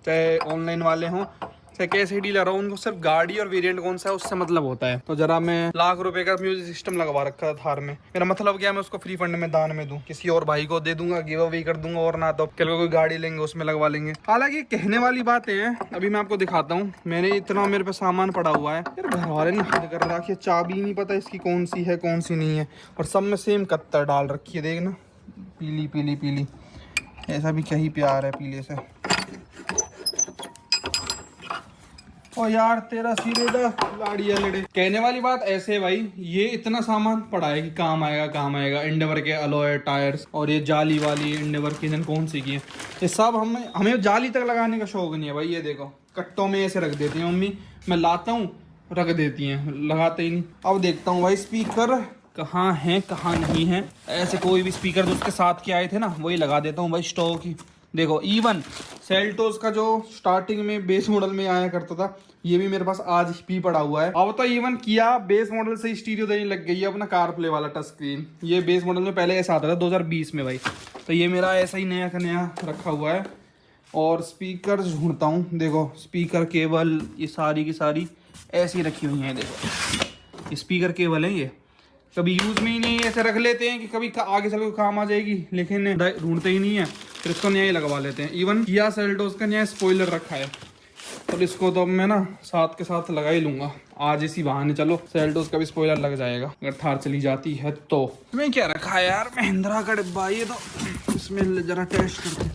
चाहे ऑनलाइन वाले हों चाहे कैसे डीलर हो, उनको सिर्फ गाड़ी और वेरिएंट कौन सा है उससे मतलब होता है। तो जरा मैं लाख रुपए का म्यूजिक सिस्टम लगवा रखा था थार में। मेरा मतलब क्या, मैं उसको फ्री फंड में दान में दूं, किसी और भाई को दे दूंगा, गिव अवे कर दूंगा, और ना तो कल को कोई गाड़ी लेंगे उसमें लगवा लेंगे। हालांकि कहने वाली बातें हैं, अभी मैं आपको दिखाता हूँ। मैंने इतना मेरे पे सामान पड़ा हुआ है यार, घर वाले ने हद कर रखी है, चाबी नहीं पता इसकी कौन सी है कौन सी नहीं है, और सब में सेम कत्तर डाल रखी है। देखना पीली पीली पीली, ऐसा भी क्या ही प्यार है पीले से। ओ यार तेरा सीधा लाड़िया लड़े। कहने वाली बात ऐसे है भाई, ये इतना सामान पड़ा है कि काम आएगा काम आएगा। एंडेवर के अलॉय टायर्स और ये जाली वाली एंडेवर की इंजन कौन सी की है, ये सब हमें जाली तक लगाने का शौक नहीं है भाई। ये देखो कट्टों में ऐसे रख देती हैं मम्मी, मैं लाता हूँ रख देती हैं, लगाते ही नहीं। अब देखता हूँ भाई स्पीकर कहाँ है कहाँ नहीं है। ऐसे कोई भी स्पीकर जो उसके साथ के आए थे ना वही लगा देता हूँ भाई स्टॉक की। देखो इवन सेल्टोस का जो स्टार्टिंग में बेस मॉडल में आया करता था, ये भी मेरे पास आज भी पड़ा हुआ है। अब तो इवन किया बेस मॉडल से स्टीरियो देने लग गई है अपना कार प्ले वाला टच स्क्रीन। ये बेस मॉडल में पहले ऐसा आता था 2020 में भाई, तो ये मेरा ऐसा ही नया का नया रखा हुआ है। और स्पीकर ढूंढता हूँ, देखो स्पीकर केबल ये सारी की सारी ऐसी रखी हुई हैं। देखो स्पीकर केबल है, ये कभी यूज में ही नहीं, ऐसे रख लेते हैं कि कभी आगे चल के काम आ जाएगी, लेकिन ढूंढते ही नहीं है, फिर इसको नया ही लगवा लेते हैं। इवन किया सेल्टोस का नया स्पॉइलर रखा है, और इसको तो अब मैं ना साथ के साथ लगा ही लूंगा आज इसी बहाने। चलो सेल्टोस का भी स्पॉइलर लग जाएगा अगर थार चली जाती है तो। इसमें क्या रखा है यार, महिंद्रा का डिब्बा, ये तो इसमें जरा टेस्ट करते हैं।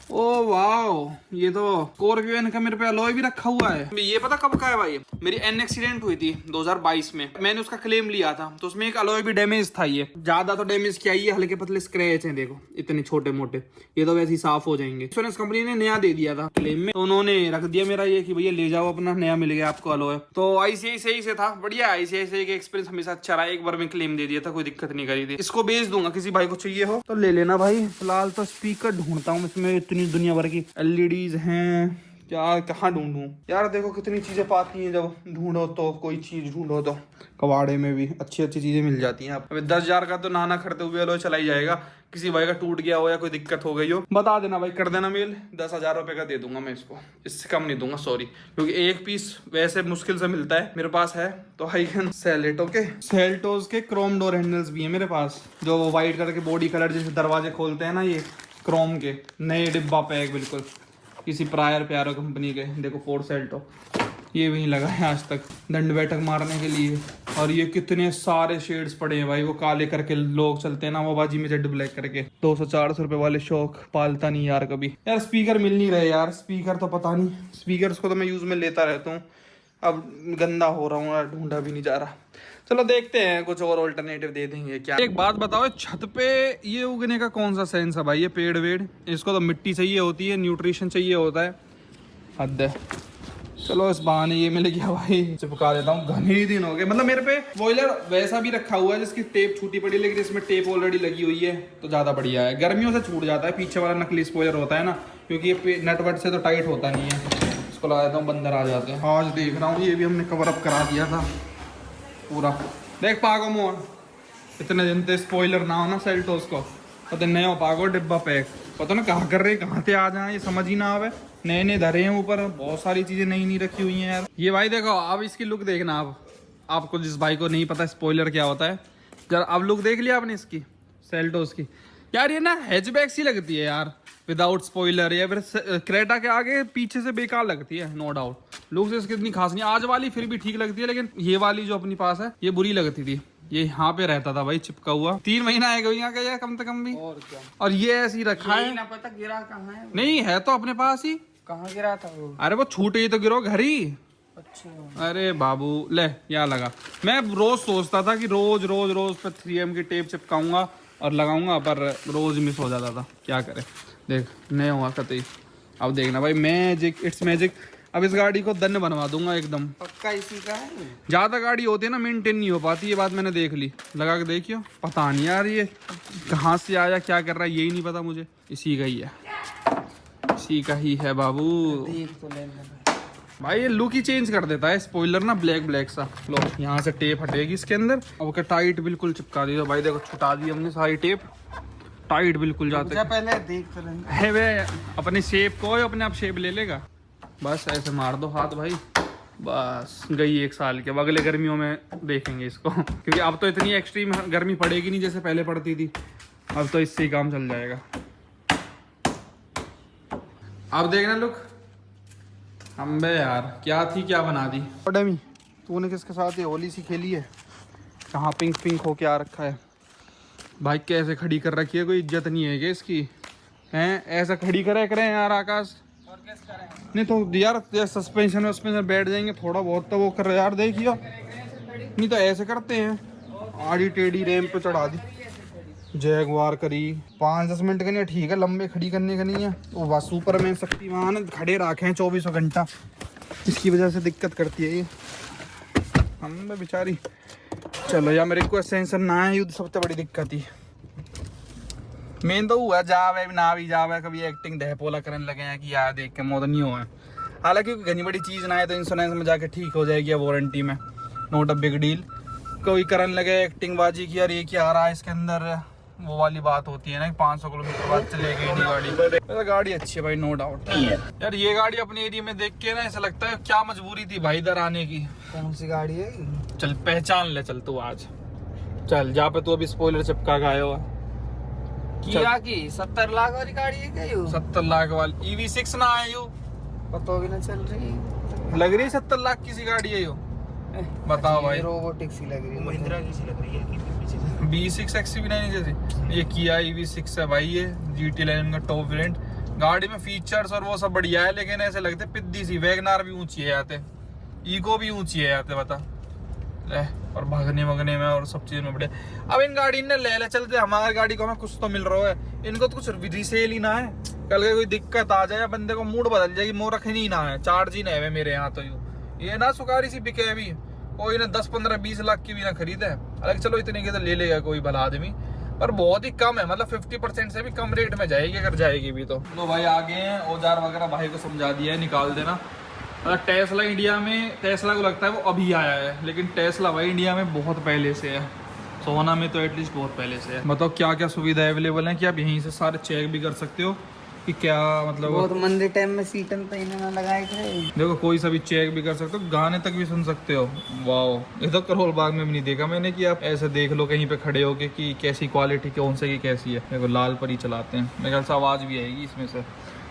ओ वाह, ये तो स्कॉर्पियो का मेरे पे अलॉय भी रखा हुआ है। ये पता कब का है भाई, मेरी एन एक्सीडेंट हुई थी 2022 में, मैंने उसका क्लेम लिया था, तो उसमें एक अलॉय भी डैमेज था। ये ज्यादा तो डैमेज क्या, ये हल्के पतले स्क्रैच हैं, देखो इतने छोटे मोटे, ये तो वैसे ही साफ हो जाएंगे। इंश्योरेंस कंपनी ने नया दे दिया था क्लेम में, तो उन्होंने रख दिया मेरा ये कि भैया ले जाओ अपना, नया मिल गया आपको अलॉय। तो ICICI से था, बढ़िया ICICI का एक्सपीरियंस हमेशा अच्छा रहा। एक बार में क्लेम दे दिया था, कोई दिक्कत नहीं करी थी। इसको बेच दूंगा, किसी भाई को चाहिए हो तो ले लेना भाई। फिलहाल तो स्पीकर ढूंढता हूँ, इसमें इतनी दुनिया भर की LEDs हैं, क्या कहाँ ढूंढूं यार। देखो कितनी चीजें पाती हैं जब ढूंढो तो, कोई चीज ढूंढो तो कबाड़े में भी अच्छी अच्छी चीजें मिल जाती हैं। अब 10,000 का तो नाना खरीदते हुए अलॉय चला ही जाएगा। किसी भाई का टूट गया हो या कोई दिक्कत हो गई हो, बता देना भाई, कर देना मेल, 10,000 रुपए का दे दूंगा मैं इसको, इससे कम नहीं दूंगा सॉरी, क्योंकि एक पीस वैसे मुश्किल से मिलता है, मेरे पास है तो I can sell it. Okay, Seltos के क्रोम डोर हैंडल्स भी है मेरे पास, जो व्हाइट कलर के बॉडी कलर जैसे दरवाजे खोलते हैं ना, ये क्रोम के नए डिब्बा पैक बिल्कुल किसी प्रायर प्यारो कंपनी के। देखो फोर्ड सेल्टो, ये भी नहीं लगा है आज तक दंड बैठक मारने के लिए। और ये कितने सारे शेड्स पड़े हैं भाई, वो काले करके लोग चलते हैं ना वो बाजी में, जेड ब्लैक करके। 200-400 रुपए वाले शौक पालता नहीं यार कभी। यार स्पीकर मिल नहीं रहे यार, स्पीकर तो पता नहीं, स्पीकर को तो मैं यूज में लेता रहता हूँ, अब गंदा हो रहा हूँ, ढूंढा भी नहीं जा रहा। चलो देखते हैं, कुछ और ऑल्टरनेटिव दे देंगे क्या। एक बात बताओ, छत पे ये उगने का कौन सा सेंस है भाई, ये पेड़ वेड़, इसको तो मिट्टी चाहिए होती है, न्यूट्रिशन चाहिए होता है, हद है। चलो इस बहाने ये मिल गया भाई, चिपका देता हूँ। घने ही दिन हो गए, मतलब मेरे पे बॉयलर वैसा भी रखा हुआ है जिसकी टेप छूटी पड़ी, लेकिन इसमें टेप ऑलरेडी लगी हुई है तो ज्यादा बढ़िया है। गर्मियों से छूट जाता है, पीछे वाला नकली स्पॉइलर होता है ना, क्योंकि ये नट वट से तो टाइट होता नहीं है, इसको लगा देता हूँ, बंदर आ जाते हैं। आज देख रहा हूँ ये भी हमने कवर अप करा दिया था पूरा। देख पागो मोहन, इतने दिन से स्पॉइलर ना हो ना सेल्टोस को, पता नया पागो डिब्बा पैक, पता ना कहाँ कर रहे कहाँ से आ जाए, ये समझ ही ना आवे। नए नए धरे हैं ऊपर, बहुत सारी चीजें नई नई रखी हुई हैं यार। ये भाई देखो, अब इसकी लुक देखना। आप आपको जिस भाई को नहीं पता स्पॉइलर क्या होता है, जरा अब लुक देख लिया आपने इसकी सेल्टोस की। यार ये ना हैचबैक सी लगती है यार, विदाउट स्पॉइलर, या फिर क्रेटा के आगे पीछे से बेकार लगती है, नो डाउट। लुक से इसकी इतनी खास नहीं, आज वाली फिर भी ठीक लगती है, लेकिन ये वाली जो अपनी पास है ये बुरी लगती थी। ये यहाँ पे रहता था भाई चिपका हुआ, 3 महीना आएगा यहाँ का या कम से कम भी, और क्या। और ये ऐसी रखा है, ना पता गिरा कहाँ है, नहीं है तो अपने पास ही। कहाँ गिरा था वो? अरे वो छूटे ही तो गिरो घर ही। अच्छा, अरे बाबू ले यहाँ लगा। मैं रोज सोचता था कि रोज रोज रोज पे 3M की टेप चिपकाऊंगा और लगाऊंगा, पर रोज मिस हो जाता था, क्या करे। देख नहीं हुआ कतई। अब देखना भाई, मैजिक, इट्स मैजिक। अब इस गाड़ी को दन बनवा दूंगा एकदम पक्का, इसी का है। ज्यादा गाड़ी होती है ना मेंटेन नहीं हो पाती, ये बात मैंने देख ली, लगा के देखियो। पता नहीं यार ये कहाँ से आया, क्या कर रहा है, यही नहीं पता मुझे। इसी का ही है, इसी का ही है बाबू। देख तो लेना भाई, ये लुक ही चेंज कर देता है स्पॉइलर ना, ब्लैक ब्लैक सा। लो यहाँ से टेप हटेगी इसके अंदर, अब टाइट बिल्कुल चिपका दी भाई। देखो छुटा दी हमने सारी टेप, टाइट बिल्कुल जाते। पहले देख तो है वे अपने शेप को, अपने आप शेप ले लेगा। बस ऐसे मार दो हाथ भाई, बस गई 1 साल के। अब अगले गर्मियों में देखेंगे इसको क्योंकि अब तो इतनी एक्सट्रीम गर्मी पड़ेगी नहीं जैसे पहले पड़ती थी, अब तो इससे ही काम चल जाएगा। अब देखना लुक, अम्बे यार क्या थी क्या बना दी। डेमी तूने किसके साथ ये होली सी खेली है, कहाँ पिंक पिंक हो के आ रखा है। बाइक कैसे खड़ी कर रखी है, कोई इज्जत नहीं है क्या इसकी, हैं ऐसा खड़ी करें यार आकाश। और कैसे करें? नहीं तो यार सस्पेंशन वस्पेंशन बैठ जाएंगे, थोड़ा बहुत तो वो कर यार, देखियो नहीं तो ऐसे करते हैं। आड़ी टेढ़ी रैंप पे चढ़ा दी, जैगवार करी 5-10 मिनट के लिए ठीक है, लंबे खड़ी करने का नहीं है। वो बस सुपरमैन शक्तिमान खड़े रखे हैं 24 घंटा, इसकी वजह से दिक्कत करती है ये हम बेचारी। चलो यार मेरे को सेंसर ना है, युद्ध सबसे बड़ी दिक्कत ही मेन तो हुआ जावे ना भी जावे, कभी एक्टिंग दहपोला करने लगे हैं कि यार देख के मौत नहीं हुआ है। हालांकि घनी बड़ी चीज़ ना है तो इंश्योरेंस में जाके ठीक हो जाएगी या वारंटी में, नोट अ बिग डील। कोई करने लगे एक्टिंग बाजी की यार ये क्या आ रहा है इसके अंदर, वो वाली बात होती है ना 500 किलोमीटर बाद चलेगी नहीं गाड़ी। तो गाड़ी अच्छी है भाई, नो डाउट यार। ये गाड़ी अपने एरिया में देख के ना ऐसा लगता है क्या मजबूरी थी भाई इधर आने की। कौन सी गाड़ी है? चल पहचान ले, चल तू आज चल जहाँ पे तू अभी स्पॉइलर चिपका के आया हुआ किया की 70 लाख वाली गाड़ी है क्या? यू 70 लाख वाली EV6 ना है यू, पता भी ना चल रही, लग रही है 70 लाख की सी गाड़ी है यू। बताओ भाई, रोबोटिक सी लग रही है, महिंद्रा की सी लग रही है कि B6 XC9 जैसे। ये किया EV6 है भाई, ये GT लाइन का टॉप वेरिएंट। गाड़ी में फीचर्स और वो सब बढ़िया है, लेकिन ऐसे लगते पिद्दी सी। वैगनार भी ऊंची है आते, इको भी ऊंची है आते, बता ले। और भागने वगने में और सब चीज में बढ़िया। अब इन गाड़ी ने ले चलते, हमारी गाड़ी को हमें कुछ तो मिल रहा है, इनको तो कुछ रिसेल ही ना है। कल के कोई दिक्कत आ जाए बंदे को मूड बदल जाएगी, मोह रखनी ही ना है, चार्ज ही नहीं है मेरे यहाँ तो। ये ना सुखारी सी बिके अभी, कोई ना 10-15-20 लाख की भी ना खरीदे। हालांकि चलो इतने की तो ले लेगा कोई भला आदमी, पर बहुत ही कम है, मतलब 50% से भी कम रेट में जाएगी अगर जाएगी भी तो। भाई आगे हैं औजार वगैरह, भाई को समझा दिया है निकाल देना। मतलब टेस्ला इंडिया में, टेस्ला को लगता है वो अभी आया है, लेकिन टेस्ला भाई इंडिया में बहुत पहले से है, सोना में तो एटलीस्ट बहुत पहले से है। बताओ क्या क्या सुविधा अवेलेबल है कि आप यहीं से सारे चेक भी कर सकते हो कि क्या मतलब। बहुत मंदी टाइम में सीटन पे इन्होंने लगाए थे। देखो कोई सा भी चेक भी कर सकते हो, गाने तक भी सुन सकते हो। वाह, ये तो करोल बाग में भी नहीं देखा मैंने कि आप ऐसे देख लो कहीं पे खड़े होके कि कैसी क्वालिटी कौन से की कैसी है। देखो लाल पर ही चलाते हैं, मेरे ख्याल से आवाज़ भी आएगी इसमें से,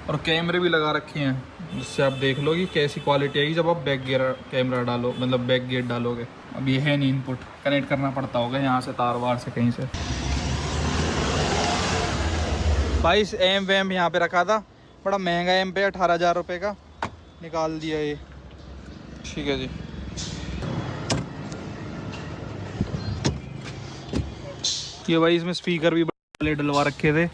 और कैमरे भी लगा रखे हैं जिससे आप देख लो कि कैसी क्वालिटी आएगी जब आप बैक गियर कैमरा डालो, मतलब बैक गेट डालोगे। अब ये है नहीं, इनपुट कनेक्ट करना पड़ता होगा यहाँ से तार वार से कहीं से। भाई एम वैम यहाँ पे रखा था, बड़ा महंगा एम पे 18,000 रुपये का, निकाल दिया ये। ठीक है जी। ये भाई इसमें स्पीकर भी बड़े डलवा रखे थे,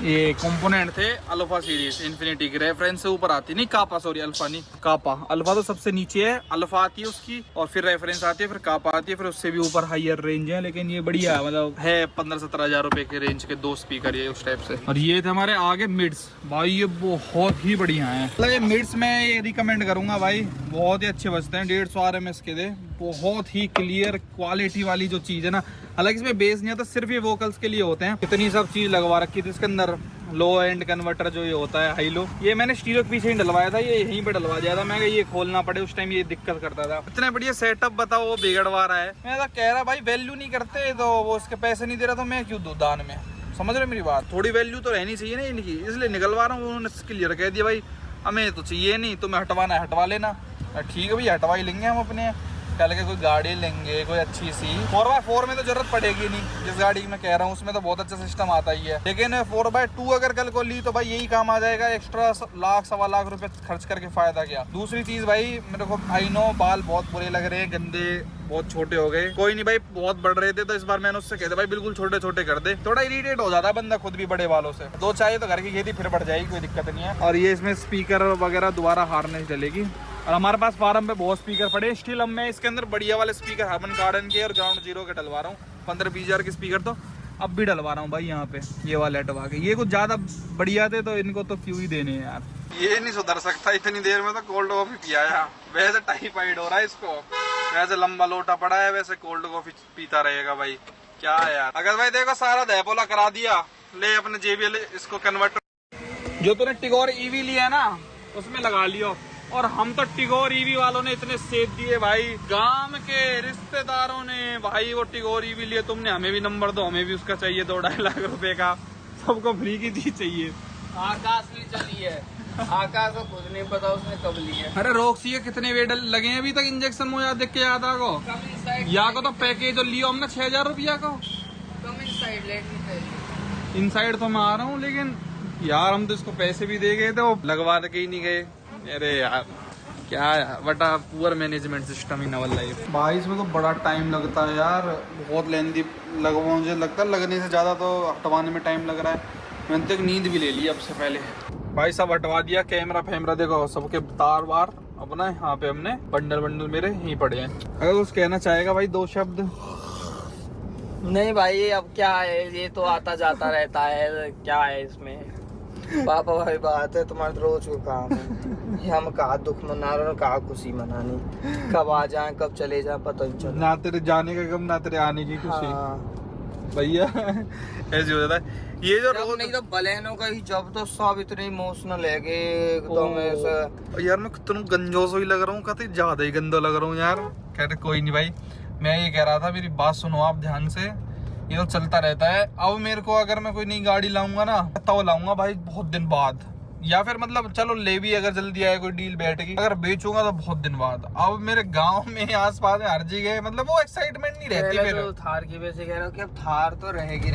ये कंपोनेंट थे अल्फा सीरीज इन्फिनिटी की, रेफरेंस से ऊपर आती नहीं, कापा सॉरी अल्फा नहीं कापा। अल्फा तो सबसे नीचे है, अल्फा आती है उसकी, और फिर रेफरेंस आती है, फिर कापा आती है, फिर उससे भी ऊपर हायर रेंज है। लेकिन ये बढ़िया है, मतलब है 15-17 हज़ार रुपए के रेंज के 2 स्पीकर ये उस टाइप से। और ये थे हमारे आगे मिड्स, भाई ये बहुत ही बढ़िया है। मतलब ये मिड्स मैं ये रिकमेंड करूंगा भाई, बहुत ही अच्छे बजते हैं। 150 RMS के थे, बहुत ही क्लियर क्वालिटी वाली जो चीज़ है ना। हालांकि इसमें बेस नहीं आता, सिर्फ ये वोकल्स के लिए होते हैं। इतनी सब चीज़ लगवा रखी थी इसके अंदर, लो एंड कन्वर्टर जो ये होता है हाई लो, ये मैंने स्टीरियो के पीछे ही डलवाया था, ये यहीं पे डलवा दिया था। मैं ये खोलना पड़े, उस टाइम ये दिक्कत करता था। इतने बढ़िया सेटअप बताओ वो बिगड़वा रहा है। मैं तो कह रहा भाई वैल्यू नहीं करते तो वो उसके पैसे नहीं दे रहा तो मैं क्यों दूं दान में, समझ रहे मेरी बात। थोड़ी वैल्यू तो रहनी चाहिए ना इनकी, इसलिए निकलवा रहा हूँ। उन्होंने क्लियर कह दिया भाई हमें तो चाहिए नहीं, तुम्हें हटवाना है हटवा लेना। ठीक है भैया हटवा ही लेंगे हम अपने, कल के कोई गाड़ी लेंगे कोई अच्छी सी। 4x4 में तो जरूरत पड़ेगी नहीं, जिस गाड़ी मैं कह रहा हूँ उसमें तो बहुत अच्छा सिस्टम आता ही है। लेकिन 4x2 अगर कल को ली तो भाई यही काम आ जाएगा, एक्स्ट्रा 1-1.25 लाख रुपए खर्च करके फायदा क्या। दूसरी चीज भाई मेरे को आई नो बाल बहुत बुरे लग रहे हैं, गंदे बहुत छोटे हो गए। कोई नहीं भाई, बहुत बढ़ रहे थे तो इस बार मैंने उससे कहते भाई बिल्कुल छोटे छोटे कर दे, थोड़ा इरिटेट हो जाता है बंदा खुद भी बड़े बालों से। 2 चाहिए तो घर की खेती फिर बढ़ जाएगी, कोई दिक्कत नहीं है। और ये इसमें स्पीकर वगैरह दोबारा हार्नेस डलेगी। और हमारे पास फार्म पे बहुत स्पीकर पड़े, स्टिल अब मैं इसके अंदर बढ़िया वाले स्पीकर हर्मन गार्डन के और ग्राउंड जीरो के डलवा रहा हूँ। 15-20 हज़ार के स्पीकर तो अब भी डलवा रहा हूँ भाई यहाँ पे, ये वाले हटवा के। ये कुछ ज़्यादा बढ़िया थे तो इनको तो क्यों ही देने यार। ये नहीं सुधर सकता, इतनी देर में तो कोल्ड कॉफी पियाया। वैसे टाइफाइड हो रहा है इसको, वैसे लंबा लोटा पड़ा है, वैसे कोल्ड कॉफी पीता रहेगा भाई। क्या है यार। अगर भाई देखो सारा दहपोला करा दिया, ले अपने JBL इसको कन्वर्टर जो तूने टिगोर EV लिया है ना उसमें लगा लियो, और हम तो टिगोर ईवी वालों ने इतने सेब दिए भाई, गांव के रिश्तेदारों ने भाई वो टिगोर ईवी लिए, तुमने हमें भी नंबर दो, हमें भी उसका चाहिए 2-2.5 लाख रुपए का, सबको फ्री की दी चाहिए। आकाश में चली है, आकाश को खुद नहीं पता उसने कब ली है। अरे रोक्सी के कितने वेट लगे हैं अभी तक इंजेक्शन मुझे देख के याद आगो या को तो पैकेज जो लियो हमने 6,000 रुपया को। कम इनसाइड लेटनी चाहिए। इनसाइड तो मैं आ रहा हूँ, लेकिन यार हम तो इसको पैसे भी दे गए थे, वो लगवा के ही नहीं गए। अरे यार क्या यार, बटा poor management system in our life भाई। इसमें तो बड़ा टाइम लगता है यार, बहुत लेंदी लगवा, मुझे लगता है लगने से ज़्यादा तो हटवाने में टाइम लग रहा है। मैंने तो एक नींद भी ले ली अब से पहले भाई, सब हटवा दिया, कैमरा फैमरा देखो सबके तार वार अपना यहाँ पे हमने बंडल मेरे यहीं पड़े हैं। अगर कुछ कहना चाहेगा भाई 2 शब्द। नहीं भाई अब क्या है, ये तो आता जाता रहता है, क्या है इसमें। पापा भाई बात है, तुम्हारा तो रोज का काम है। हम कहा दुख मना रहे, कहा खुशी मनानी, कब आ जाए कब चले जाए पता नहीं चला। ना तेरे जाने का गम ना तेरे आने की खुशी। हाँ। भैया ऐसे हो जाता है ये जो रोज। नहीं तो बलेनों का ही जब तो सब इतने इमोशनल है कि एकदम ऐसा। यार मैं कितना गंजोस ही लग रहा हूँ, कहते ज्यादा ही गंदा लग रहा हूँ यार। कह रहे कोई नहीं भाई, मैं ये कह रहा था मेरी बात सुनो आप ध्यान से, ये तो चलता रहता है। अब मेरे को अगर मैं कोई नई गाड़ी लाऊंगा ना तो लाऊंगा भाई बहुत दिन बाद, या फिर मतलब चलो ले भी अगर जल्दी आए कोई डील बैठ गई, अगर बेचूंगा तो बहुत दिन बाद। अब मेरे गांव में आसपास में हर जगह मतलब वो एक्साइटमेंट नहीं रहती। फिर तो थार की वजह से कह रहा हूँ कि अब थार तो रहेगी